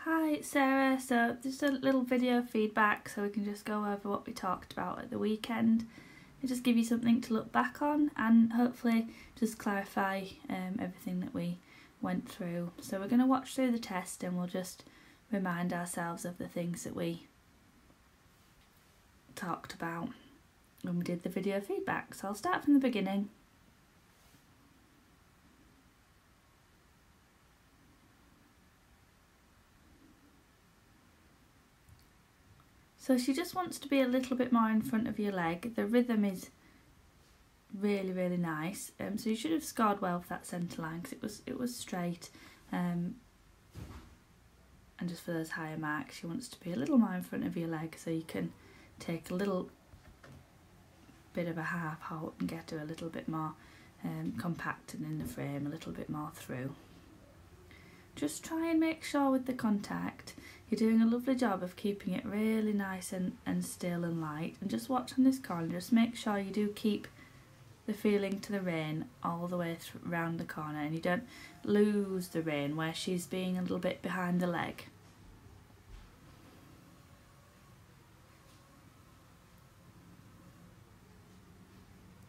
Hi, it's Sarah. So just a little video feedback so we can just go over what we talked about at the weekend and just give you something to look back on and hopefully just clarify everything that we went through. So we're going to watch through the test and we'll just remind ourselves of the things that we talked about when we did the video feedback. So I'll start from the beginning. So she just wants to be a little bit more in front of your leg. The rhythm is really nice. So you should have scored well for that centre line because it was straight. And just for those higher marks, she wants to be a little more in front of your leg so you can take a little bit of a half halt and get her a little bit more compacted in the frame, a little bit more through. Just try and make sure with the contact you're doing a lovely job of keeping it really nice and still and light, and just watch on this corner, just make sure you do keep the feeling to the rein all the way around the corner and you don't lose the rein where she's being a little bit behind the leg.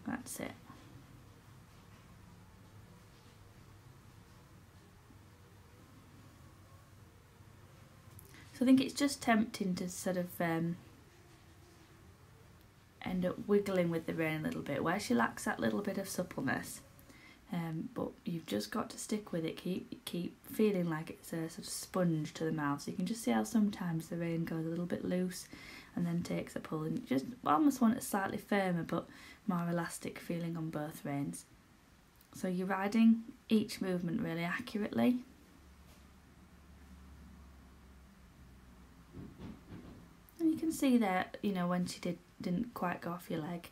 That's it. So I think it's just tempting to sort of end up wiggling with the rein a little bit where she lacks that little bit of suppleness. But you've just got to stick with it, keep feeling like it's a sort of sponge to the mouth. So you can just see how sometimes the rein goes a little bit loose and then takes a pull, and you just almost want it slightly firmer but more elastic feeling on both reins. So you're riding each movement really accurately. And you can see that, you know, when she didn't quite go off your leg,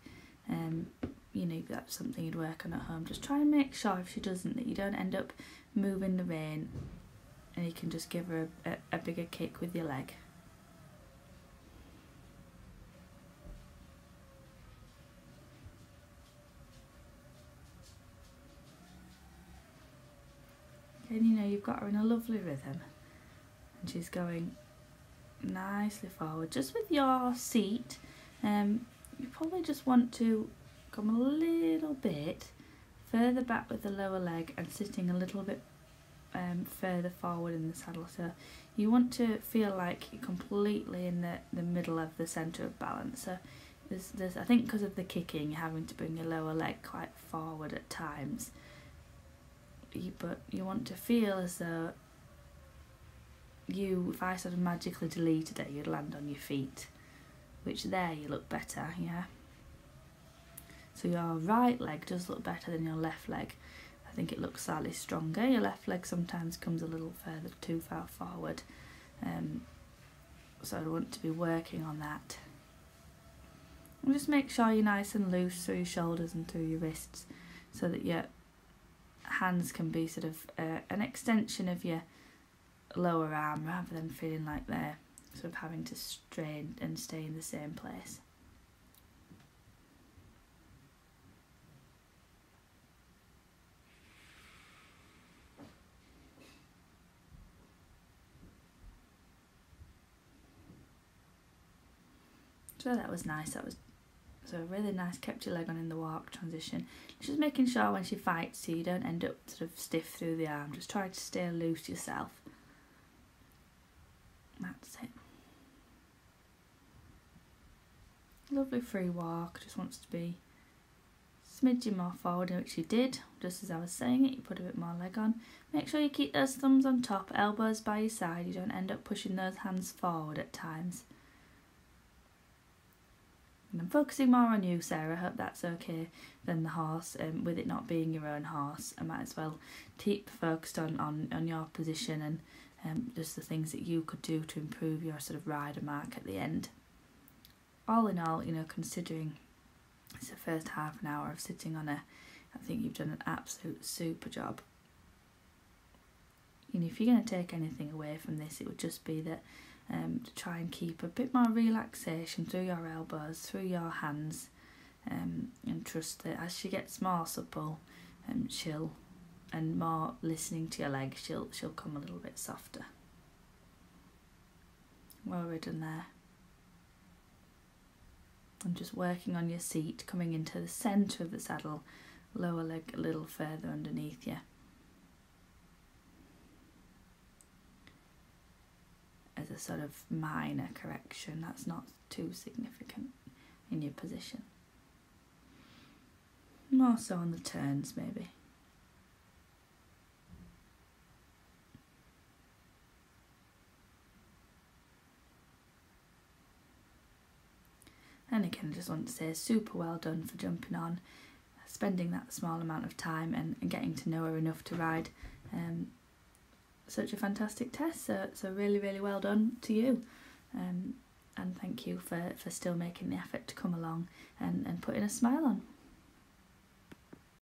you know, that's something you'd work on at home. Just try and make sure if she doesn't that you don't end up moving the rein and you can just give her a bigger kick with your leg. And you know, you've got her in a lovely rhythm and she's going nicely forward. Just with your seat, you probably just want to come a little bit further back with the lower leg and sitting a little bit further forward in the saddle. So you want to feel like you're completely in the middle of the centre of balance. So there's I think because of the kicking, you're having to bring your lower leg quite forward at times. But you want to feel as though if I sort of magically deleted it, you'd land on your feet, which there you look better, yeah. So your right leg does look better than your left leg. I think it looks slightly stronger. Your left leg sometimes comes a little further, too far forward. So I want to be working on that. And just make sure you're nice and loose through your shoulders and through your wrists so that your hands can be sort of an extension of your lower arm rather than feeling like they're sort of having to strain and stay in the same place. So that was nice. That was so really nice. Kept your leg on in the walk transition. Just making sure when she fights you don't end up sort of stiff through the arm. Just try to stay loose yourself. That's it. Lovely free walk. Just wants to be smidgen more forward, which you did. Just as I was saying it, you put a bit more leg on. Make sure you keep those thumbs on top, elbows by your side. You don't end up pushing those hands forward at times. And I'm focusing more on you, Sarah. I hope that's okay than the horse. With it not being your own horse, I might as well keep focused on your position and just the things that you could do to improve your sort of rider mark at the end. All in all, you know, considering it's the first half an hour of sitting on her, I think you've done an absolute super job. You know, if you're going to take anything away from this, it would just be that to try and keep a bit more relaxation through your elbows, through your hands, and trust that as she gets more supple, and more listening to your legs, she'll come a little bit softer. while we're done there. And just working on your seat, coming into the centre of the saddle, lower leg a little further underneath you. As a sort of minor correction, that's not too significant in your position. More so on the turns maybe. And again, I just want to say super well done for jumping on, spending that small amount of time and getting to know her enough to ride such a fantastic test. So really, really well done to you. And thank you for still making the effort to come along and putting a smile on.